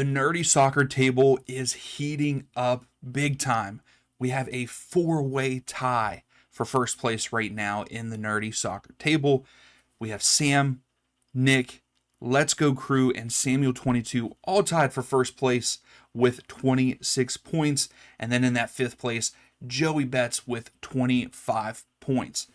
The nerdy soccer table is heating up big time. We have a four-way tie for first place right now in the nerdy soccer table. We have Sam, Nick, Let's Go Crew, and Samuel22 all tied for first place with 26 points. And then in that fifth place, Joey Betts with 25 points.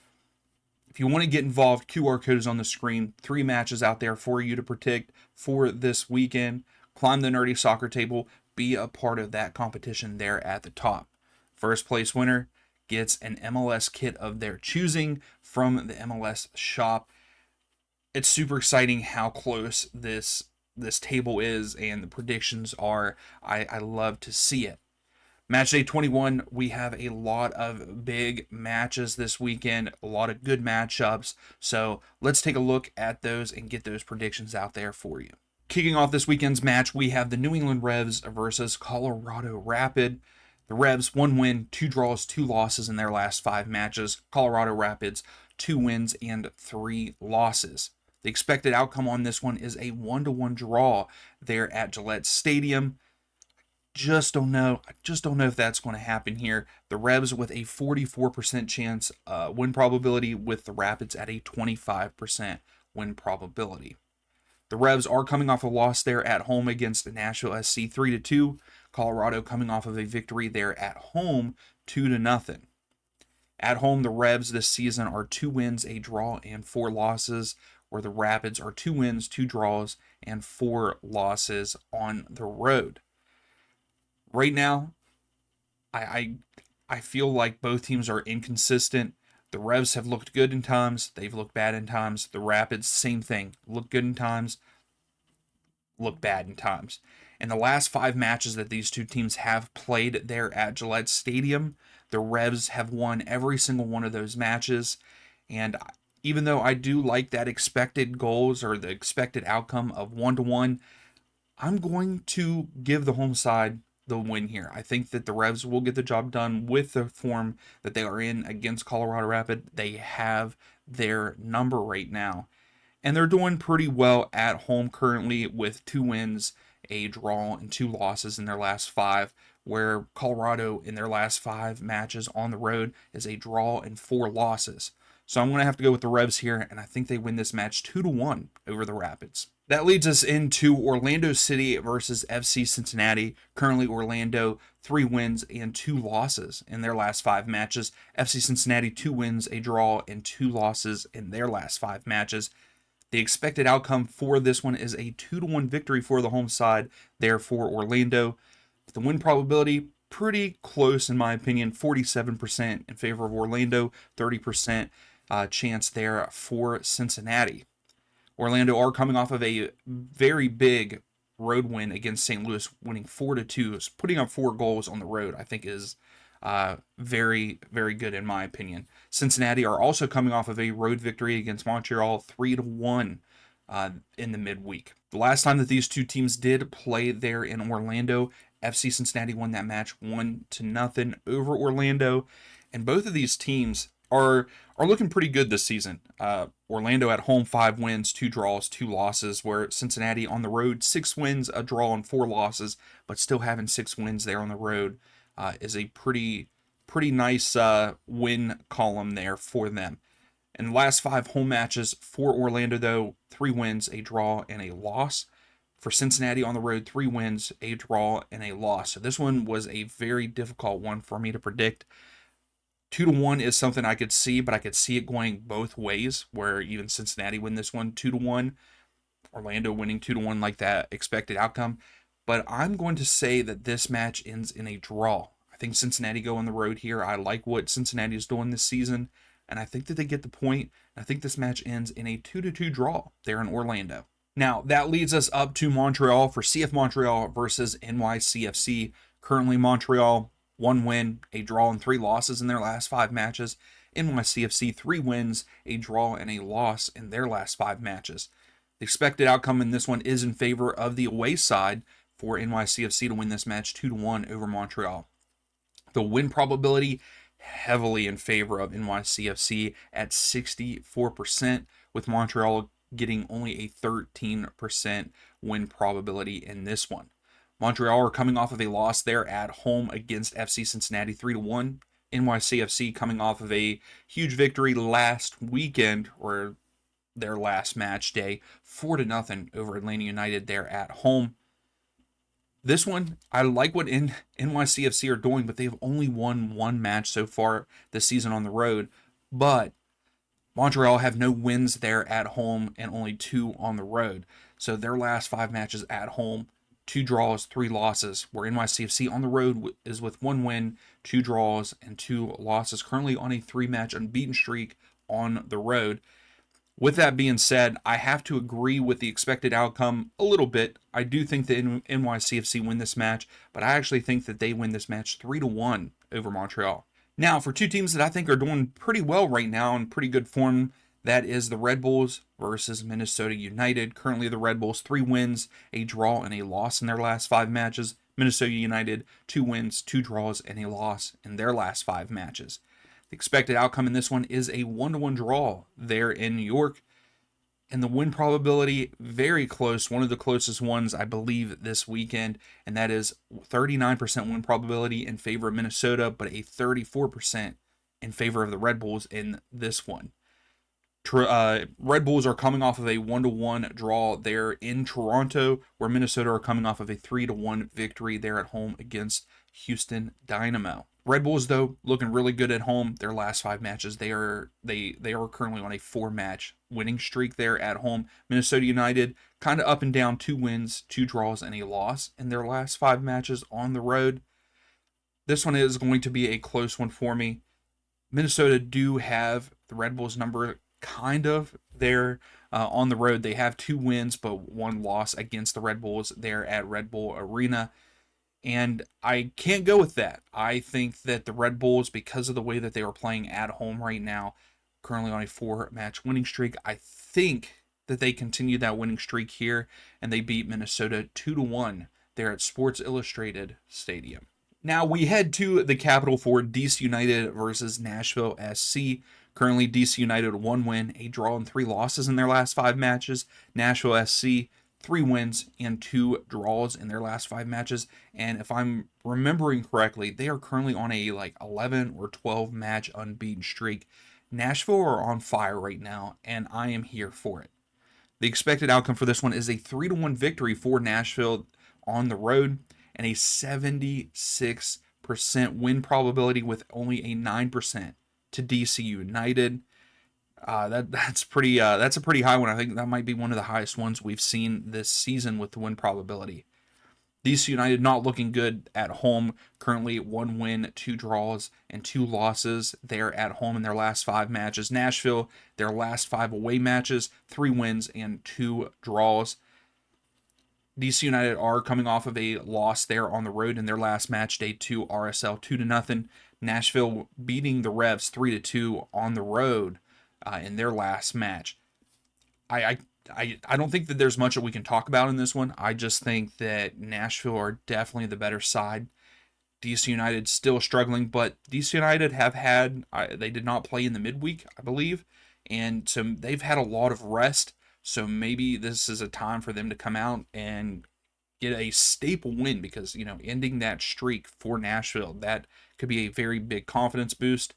If you want to get involved, QR code is on the screen. 3 matches out there for you to predict for this weekend. Climb the nerdy soccer table. Be a part of that competition there at the top. First place winner gets an MLS kit of their choosing from the MLS shop. It's super exciting how close this table is and the predictions are. I love to see it. Matchday 21, we have a lot of big matches this weekend, a lot of good matchups. So let's take a look at those and get those predictions out there for you. Kicking off this weekend's match, we have the New England Revs versus Colorado Rapid. The Revs, 1 win, 2 draws, 2 losses in their last 5 matches. Colorado Rapids, 2 wins and 3 losses. The expected outcome on this one is a 1-1 draw there at Gillette Stadium. Just don't know if that's going to happen here. The Revs with a 44% chance win probability, with the Rapids at a 25% win probability. The Revs are coming off a loss there at home against the Nashville SC 3-2. Colorado coming off of a victory there at home 2-0. At home, the Revs this season are 2 wins, a draw, and 4 losses, where the Rapids are 2 wins, 2 draws, and 4 losses on the road. Right now, I feel like both teams are inconsistent. The Revs have looked good in times. They've looked bad in times. The Rapids, same thing. Look good in times. Look bad in times. In the last 5 matches that these two teams have played there at Gillette Stadium, the Revs have won every single one of those matches. And even though I do like that expected goals or the expected outcome of 1-1, I'm going to give the home side the win here. I think that the Revs will get the job done with the form that they are in against Colorado Rapid. They have their number right now, and they're doing pretty well at home currently with 2 wins, a draw, and 2 losses in their last 5, where Colorado in their last 5 matches on the road is a draw and 4 losses. So I'm going to have to go with the Revs here, and I think they win this match 2-1 over the Rapids. That leads us into Orlando City versus FC Cincinnati. Currently, Orlando, 3 wins and 2 losses in their last 5 matches. FC Cincinnati, 2 wins, a draw, and 2 losses in their last 5 matches. The expected outcome for this one is a 2-1 victory for the home side there for Orlando. The win probability, pretty close in my opinion, 47% in favor of Orlando, 30% chance there for Cincinnati. Orlando are coming off of a very big road win against St. Louis, winning 4-2. Putting up 4 goals on the road, I think, is very, very good in my opinion. Cincinnati are also coming off of a road victory against Montreal, 3-1 in the midweek. The last time that these two teams did play there in Orlando, FC Cincinnati won that match 1-0 over Orlando, and both of these teams are looking pretty good this season. Orlando at home, 5 wins, 2 draws, 2 losses, where Cincinnati on the road, 6 wins, a draw, and 4 losses, but still having 6 wins there on the road is a pretty nice win column there for them. In the last 5 home matches for Orlando, though, 3 wins, a draw, and a loss. For Cincinnati on the road, 3 wins, a draw, and a loss. So this one was a very difficult one for me to predict. 2-1 is something I could see, but I could see it going both ways, where even Cincinnati win this one 2-1, Orlando winning 2-1 like that expected outcome. But I'm going to say that this match ends in a draw. I think Cincinnati go on the road here. I like what Cincinnati is doing this season, and I think that they get the point. I think this match ends in a 2-2 draw there in Orlando. Now, that leads us up to Montreal for CF Montreal versus NYCFC. Currently, Montreal, 1 win, a draw, and 3 losses in their last 5 matches. NYCFC, 3 wins, a draw, and a loss in their last 5 matches. The expected outcome in this one is in favor of the away side for NYCFC to win this match 2-1 over Montreal. The win probability heavily in favor of NYCFC at 64%, with Montreal getting only a 13% win probability in this one. Montreal are coming off of a loss there at home against FC Cincinnati 3-1. NYCFC coming off of a huge victory last weekend, or their last match day, 4-0 over Atlanta United there at home. This one, I like what NYCFC are doing, but they've only won one match so far this season on the road. But Montreal have no wins there at home and only 2 on the road. So their last 5 matches at home, 2 draws, 3 losses, where NYCFC on the road is with 1 win, 2 draws, and 2 losses, currently on a 3-match unbeaten streak on the road. With that being said, I have to agree with the expected outcome a little bit. I do think that NYCFC win this match, but I actually think that they win this match 3-1 over Montreal. Now, for 2 teams that I think are doing pretty well right now in pretty good form, that is the Red Bulls versus Minnesota United. Currently, the Red Bulls 3 wins, a draw, and a loss in their last 5 matches. Minnesota United 2 wins, 2 draws, and a loss in their last 5 matches. The expected outcome in this one is a 1-1 draw there in New York. And the win probability, very close, one of the closest ones, I believe, this weekend. And that is 39% win probability in favor of Minnesota, but a 34% in favor of the Red Bulls in this one. Red Bulls are coming off of a 1-1 draw there in Toronto, where Minnesota are coming off of a 3-1 victory there at home against Houston Dynamo. Red Bulls, though, looking really good at home. Their last 5 matches, they are currently on a 4-match winning streak there at home. Minnesota United, kind of up and down, 2 wins, 2 draws, and a loss in their last 5 matches on the road. This one is going to be a close one for me. Minnesota do have the Red Bulls number kind of there on the road. They have 2 wins, but 1 loss against the Red Bulls there at Red Bull Arena. And I can't go with that. I think that the Red Bulls, because of the way that they are playing at home right now, currently on a 4-match winning streak, I think that they continue that winning streak here, and they beat Minnesota 2-1 there at Sports Illustrated Stadium. Now we head to the capital for DC United versus Nashville SC. Currently, DC United 1 win, a draw, and 3 losses in their last 5 matches. Nashville SC 3 wins and 2 draws in their last 5 matches. And if I'm remembering correctly, they are currently on a 11 or 12 match unbeaten streak. Nashville are on fire right now, and I am here for it. The expected outcome for this one is a 3-1 victory for Nashville on the road and a 76% win probability with only a 9% to DC United. That's a pretty high one. I think that might be one of the highest ones we've seen this season with the win probability. DC United not looking good at home. Currently 1 win, 2 draws, and 2 losses there at home in their last 5 matches. Nashville, their last 5 away matches, 3 wins and 2 draws. DC United are coming off of a loss there on the road in their last match day to RSL 2-0. Nashville beating the Revs 3-2 on the road in their last match. I don't think that there's much that we can talk about in this one. I just think that Nashville are definitely the better side. DC United still struggling, but DC United they did not play in the midweek, I believe, and so they've had a lot of rest. So maybe this is a time for them to come out and get a staple win, because ending that streak for Nashville, that could be a very big confidence boost.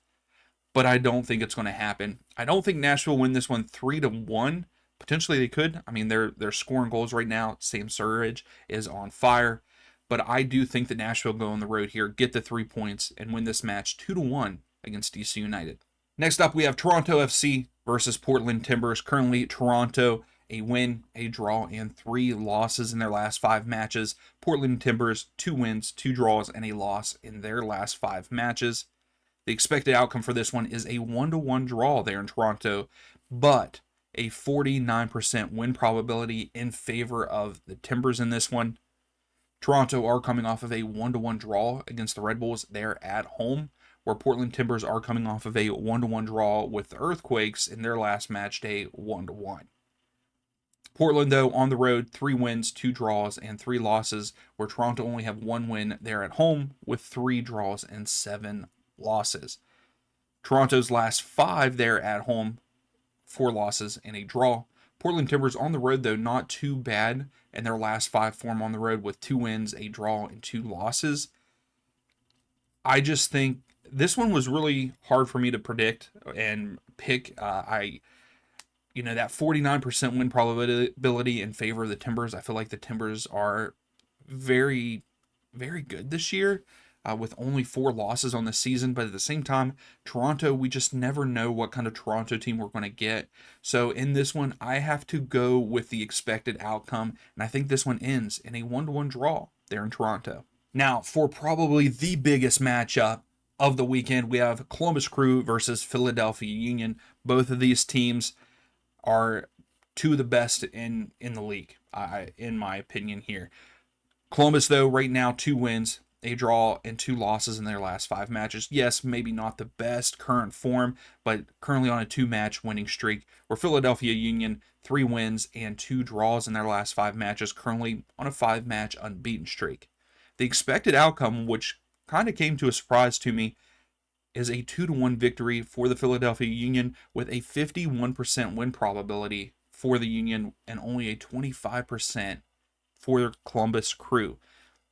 But I don't think it's going to happen. I don't think Nashville win this one 3-1. Potentially they could. I mean, they're scoring goals right now. Sam Surridge is on fire. But I do think that Nashville go on the road here, get the 3 points, and win this match 2-1 against DC United. Next up, we have Toronto FC versus Portland Timbers. Currently, Toronto, a win, a draw, and 3 losses in their last 5 matches. Portland Timbers, 2 wins, 2 draws, and a loss in their last 5 matches. The expected outcome for this one is a 1-1 draw there in Toronto, but a 49% win probability in favor of the Timbers in this one. Toronto are coming off of a 1-1 draw against the Red Bulls there at home, where Portland Timbers are coming off of a 1-1 draw with the Earthquakes in their last match day 1-1. Portland, though, on the road, 3 wins, 2 draws, and 3 losses, where Toronto only have 1 win there at home with 3 draws and 7 losses. Toronto's last 5 there at home, 4 losses and a draw. Portland Timbers on the road, though, not too bad in their last 5 form on the road with 2 wins, a draw, and 2 losses. I just think this one was really hard for me to predict and pick. That 49% win probability in favor of the Timbers. I feel like the Timbers are very, very good this year, with only 4 losses on the season. But at the same time, Toronto, we just never know what kind of Toronto team we're going to get. So in this one, I have to go with the expected outcome, and I think this one ends in a 1-1 draw there in Toronto. Now, for probably the biggest matchup of the weekend, we have Columbus Crew versus Philadelphia Union. Both of these teams are 2 of the best in the league, in my opinion here. Columbus, though, right now 2 wins, a draw, and 2 losses in their last 5 matches. Yes, maybe not the best current form, but currently on a 2-match winning streak. Where Philadelphia Union, 3 wins and 2 draws in their last 5 matches, currently on a 5-match unbeaten streak. The expected outcome, which kind of came to a surprise to me, is a 2-1 victory for the Philadelphia Union with a 51% win probability for the Union and only a 25% for Columbus Crew.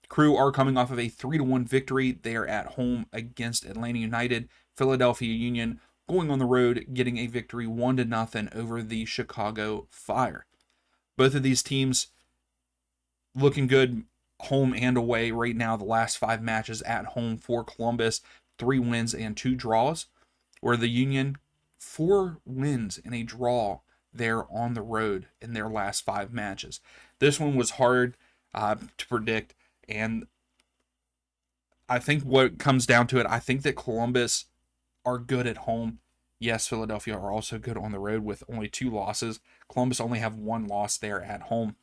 Crew are coming off of a 3-1 victory. They are at home against Atlanta United. Philadelphia Union going on the road, getting a victory 1-0 over the Chicago Fire. Both of these teams looking good home and away right now. The last 5 matches at home for Columbus, 3 wins and 2 draws, where the Union 4 wins and a draw there on the road in their last 5 matches. This one was hard to predict, and I think what comes down to it, I think that Columbus are good at home. Yes, Philadelphia are also good on the road with only 2 losses. Columbus only have 1 loss there at home.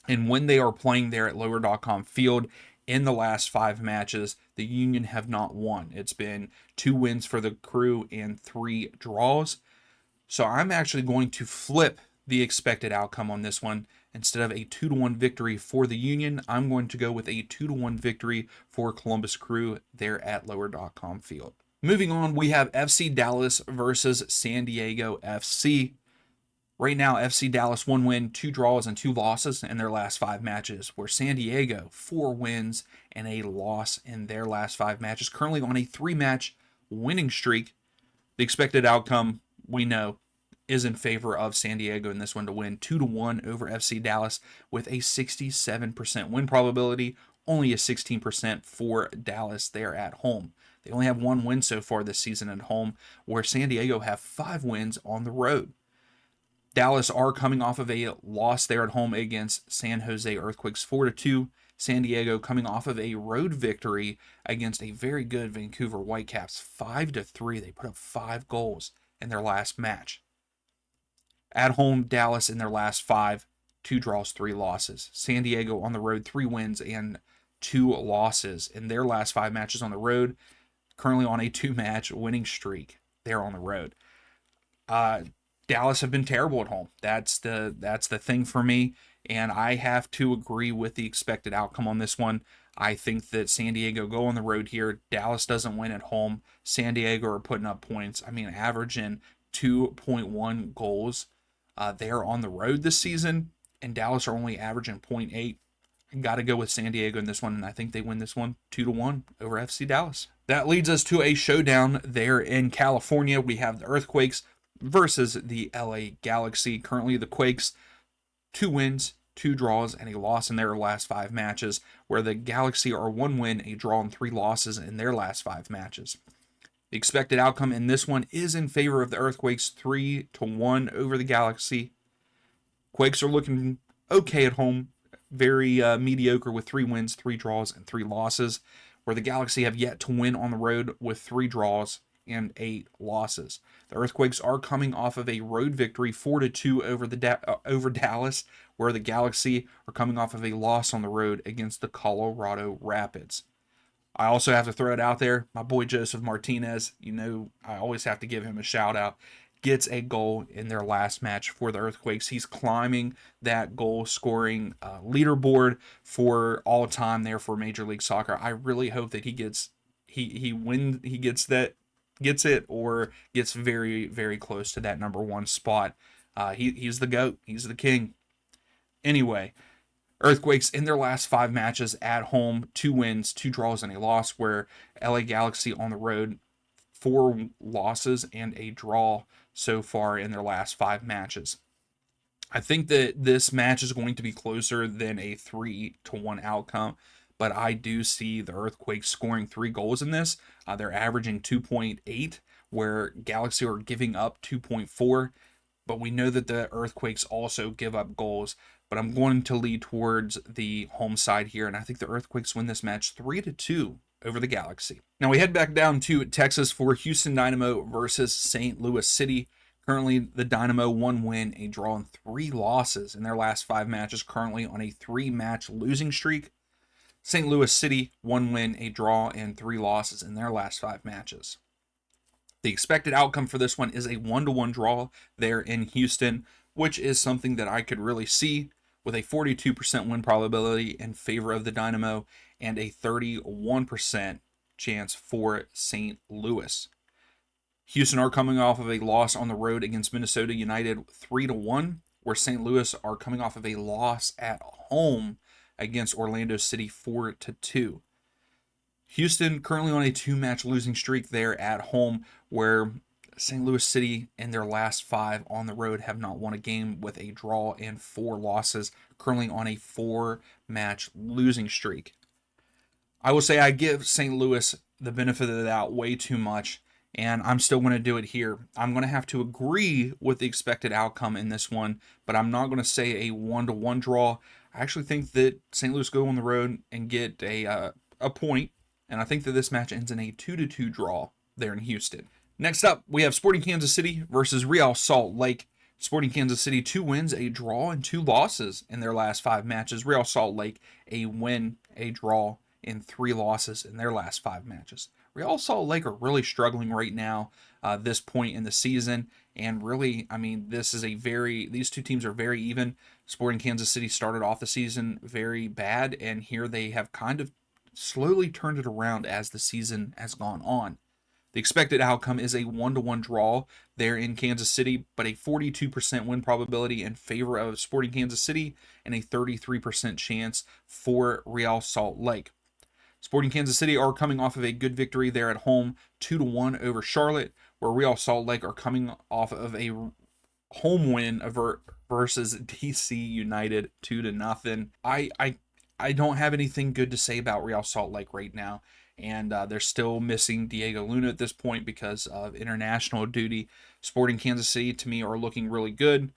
And when they are playing there at Lower.com Field in the last 5 matches, the Union have not won. It's been 2 wins for the Crew and 3 draws. So I'm actually going to flip the expected outcome on this one. Instead of a 2-1 victory for the Union, I'm going to go with a 2-1 victory for Columbus Crew there at Lower.com Field. Moving on, we have FC Dallas versus San Diego FC. Right now, FC Dallas 1 win, 2 draws, and 2 losses in their last 5 matches, where San Diego 4 wins and a loss in their last 5 matches, currently on a 3-match winning streak. The expected outcome, we know, is in favor of San Diego in this one to win 2-1 over FC Dallas with a 67% win probability, only a 16% for Dallas there at home. They only have 1 win so far this season at home, where San Diego have 5 wins on the road. Dallas are coming off of a loss there at home against San Jose Earthquakes 4-2. San Diego coming off of a road victory against a very good Vancouver Whitecaps 5-3. They put up 5 goals in their last match. At home, Dallas in their last 5, 2 draws, 3 losses. San Diego on the road, 3 wins and 2 losses in their last 5 matches on the road. Currently on a 2-match winning streak there on the road. Dallas have been terrible at home. That's the thing for me, and I have to agree with the expected outcome on this one. I think that San Diego go on the road here. Dallas doesn't win at home. San Diego are putting up points. I mean, averaging 2.1 goals there on the road this season, and Dallas are only averaging 0.8. Got to go with San Diego in this one, and I think they win this one 2-1 over FC Dallas. That leads us to a showdown there in California. We have the Earthquakes versus the LA Galaxy. Currently, the Quakes, 2 wins, 2 draws, and a loss in their last 5 matches, where the Galaxy are 1 win, a draw, and 3 losses in their last 5 matches. The expected outcome in this one is in favor of the Earthquakes, 3-1 over the Galaxy. Quakes are looking okay at home, very mediocre with 3 wins, 3 draws, and 3 losses, where the Galaxy have yet to win on the road with 3 draws and 8 losses. The Earthquakes are coming off of a road victory 4-2 over Dallas, where the Galaxy are coming off of a loss on the road against the Colorado Rapids. I also have to throw it out there, my boy Joseph Martinez, I always have to give him a shout out, gets a goal in their last match for the Earthquakes. He's climbing that goal scoring leaderboard for all time there for Major League Soccer. I really hope that he gets it or gets very, very close to that number 1 spot He's the GOAT. He's the king. Anyway, Earthquakes in their last 5 matches at home, 2 wins, 2 draws, and a loss, where LA Galaxy on the road, 4 losses and a draw so far in their last 5 matches. I think that this match is going to be closer than a 3-1 outcome, but I do see the Earthquakes scoring 3 goals in this. They're averaging 2.8, where Galaxy are giving up 2.4, but we know that the Earthquakes also give up goals. But I'm going to lead towards the home side here, and I think the Earthquakes win this match 3-2 over the Galaxy. Now we head back down to Texas for Houston Dynamo versus St. Louis City. Currently, the Dynamo 1 win, a draw, and 3 losses in their last 5 matches, currently on a 3-match losing streak. St. Louis City 1 win, a draw, and 3 losses in their last 5 matches. The expected outcome for this one is a 1-1 draw there in Houston, which is something that I could really see, with a 42% win probability in favor of the Dynamo and a 31% chance for St. Louis. Houston are coming off of a loss on the road against Minnesota United 3-1, where St. Louis are coming off of a loss at home against Orlando City 4-2. Houston currently on a 2-match losing streak there at home, where St. Louis City in their last 5 on the road have not won a game, with a draw and 4 losses, currently on a 4-match losing streak. I will say I give St. Louis the benefit of the doubt way too much, and I'm still going to do it here. I'm going to have to agree with the expected outcome in this one, but I'm not going to say a 1-1 draw. I actually think that St. Louis go on the road and get a point, and I think that this match ends in a 2-2 draw there in Houston. Next up, we have Sporting Kansas City versus Real Salt Lake. Sporting Kansas City 2 wins, a draw, and 2 losses in their last 5 matches. Real Salt Lake a win, a draw, and 3 losses in their last 5 matches. Real Salt Lake are really struggling right now, this point in the season, and really, I mean, these two teams are very even. Sporting Kansas City started off the season very bad, and here they have kind of slowly turned it around as the season has gone on. The expected outcome is a 1-1 draw there in Kansas City, but a 42% win probability in favor of Sporting Kansas City and a 33% chance for Real Salt Lake. Sporting Kansas City are coming off of a good victory there at home, 2-1 over Charlotte, where Real Salt Lake are coming off of a home win versus DC United 2-0. I don't have anything good to say about Real Salt Lake right now. And they're still missing Diego Luna at this point because of international duty. Sporting Kansas City, to me, are looking really good.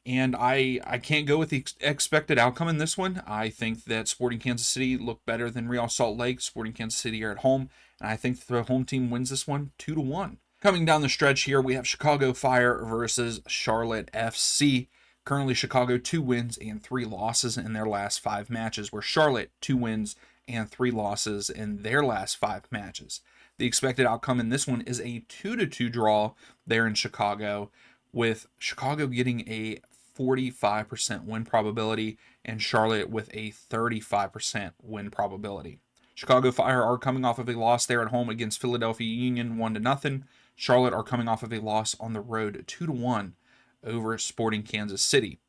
And I can't go with the expected outcome in this one. I think that Sporting Kansas City look better than Real Salt Lake. Sporting Kansas City are at home, and I think the home team wins this one 2-1. Coming down the stretch here, we have Chicago Fire versus Charlotte FC. Currently, Chicago 2 wins and 3 losses in their last 5 matches, where Charlotte 2 wins and 3 losses in their last 5 matches. The expected outcome in this one is a 2-2 draw there in Chicago, with Chicago getting a 45% win probability and Charlotte with a 35% win probability. Chicago Fire are coming off of a loss there at home against Philadelphia Union 1-0. Charlotte are coming off of a loss on the road 2-1 over Sporting Kansas City.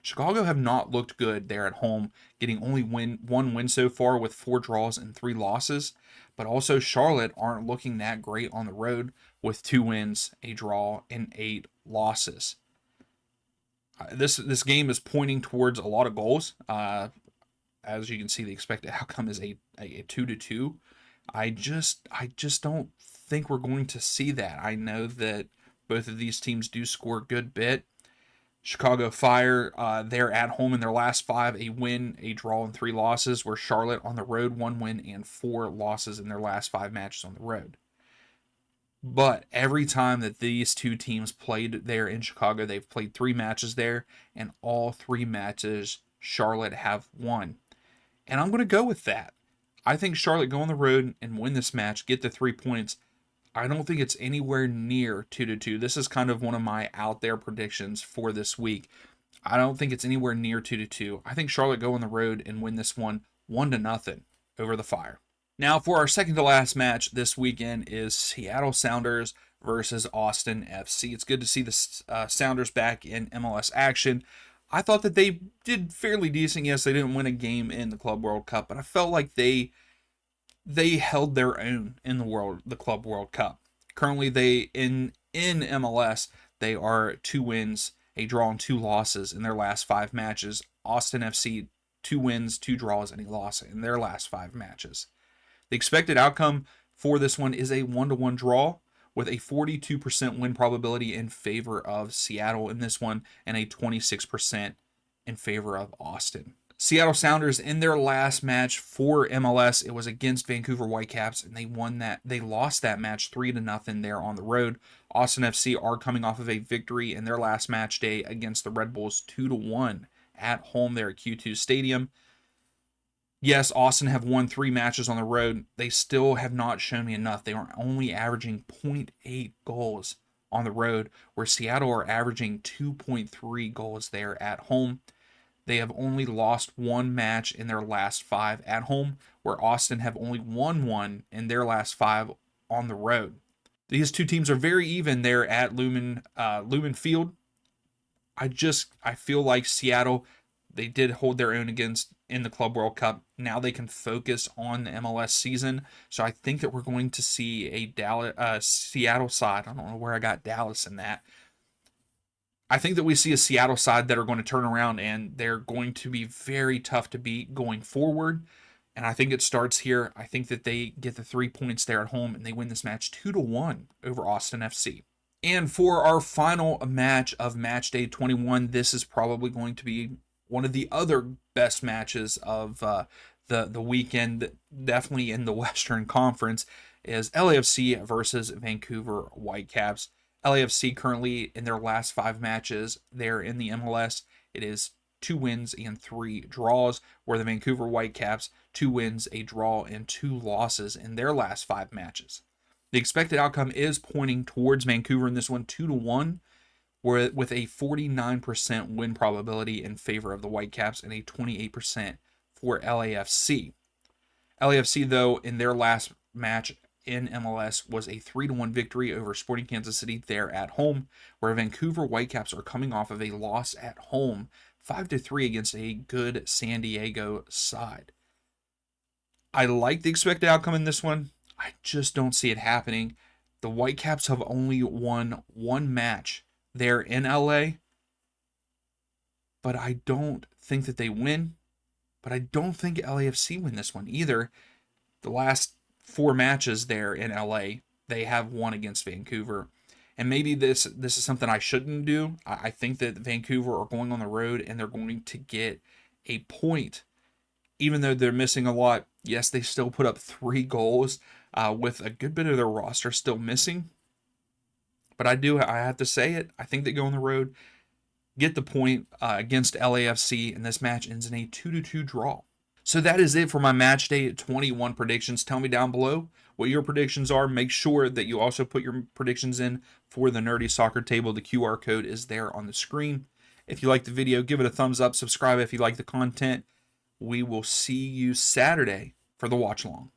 Chicago have not looked good there at home, getting only 1 win so far with 4 draws and 3 losses. But also Charlotte aren't looking that great on the road with 2 wins, a draw, and 8 losses. This game is pointing towards a lot of goals. As you can see, the expected outcome is a 2-2. I just don't think we're going to see that. I know that both of these teams do score a good bit. Chicago Fire, they're at home in their last 5, a win, a draw, and 3 losses, where Charlotte on the road, 1 win and 4 losses in their last 5 matches on the road. But every time that these two teams played there in Chicago, they've played 3 matches there, and all 3 matches Charlotte have won. And I'm going to go with that. I think Charlotte go on the road and win this match, get the 3 points. I don't think it's anywhere near 2-2. This is kind of one of my out there predictions for this week. I don't think it's anywhere near 2-2. I think Charlotte go on the road and win this one 1-0 over the Fire. Now for our second to last match this weekend is Seattle Sounders versus Austin FC. It's good to see the Sounders back in MLS action. I thought that they did fairly decent. Yes, they didn't win a game in the Club World Cup, but I felt like they held their own in the Club World Cup. Currently, they in MLS they are 2 wins, a draw, and 2 losses in their last 5 matches. Austin FC 2 wins, 2 draws, and a loss in their last 5 matches. The expected outcome for this one is a 1-1 draw with a 42% win probability in favor of Seattle in this one and a 26% in favor of Austin. Seattle Sounders in their last match for MLS, it was against Vancouver Whitecaps, and they lost that match 3-0 there on the road. Austin FC are coming off of a victory in their last match day against the Red Bulls 2-1 at home there at Q2 Stadium. Yes, Austin have won 3 matches on the road. They still have not shown me enough. They are only averaging 0.8 goals on the road, where Seattle are averaging 2.3 goals there at home. They have only lost 1 match in their last 5 at home, where Austin have only won 1 in their last 5 on the road. These 2 teams are very even there at Lumen Field. I feel like Seattle, they did hold their own in the Club World Cup. Now they can focus on the MLS season. So I think that we're going to see a Seattle side. I don't know where I got Dallas in that. I think that we see a Seattle side that are going to turn around, and they're going to be very tough to beat going forward. And I think it starts here. I think that they get the 3 points there at home, and they win this match 2-1 over Austin FC. And for our final match of Match Day 21, this is probably going to be one of the other best matches of the weekend, definitely in the Western Conference, is LAFC versus Vancouver Whitecaps. LAFC currently in their last 5 matches there in the MLS, it is 2 wins and 3 draws, where the Vancouver Whitecaps 2 wins, a draw, and 2 losses in their last 5 matches. The expected outcome is pointing towards Vancouver in this one, 2-1, with a 49% win probability in favor of the Whitecaps and a 28% for LAFC. LAFC, though, in their last match in MLS was a 3-1 victory over Sporting Kansas City there at home, where Vancouver Whitecaps are coming off of a loss at home 5-3 against a good San Diego side. I like the expected outcome in this one. I just don't see it happening. The Whitecaps have only won 1 match there in LA, but I don't think that they win. But I don't think LAFC win this one either. The last 4 matches there in LA, they have won against Vancouver. And maybe this is something I shouldn't do. I think that Vancouver are going on the road and they're going to get a point. Even though they're missing a lot, yes, they still put up 3 goals with a good bit of their roster still missing. But I have to say it. I think they go on the road, get the point against LAFC, and this match ends in a 2-2 draw. So that is it for my Match Day 21 predictions. Tell me down below what your predictions are. Make sure that you also put your predictions in for the Nerdy Soccer Table. The QR code is there on the screen. If you like the video, give it a thumbs up. Subscribe if you like the content. We will see you Saturday for the watch along.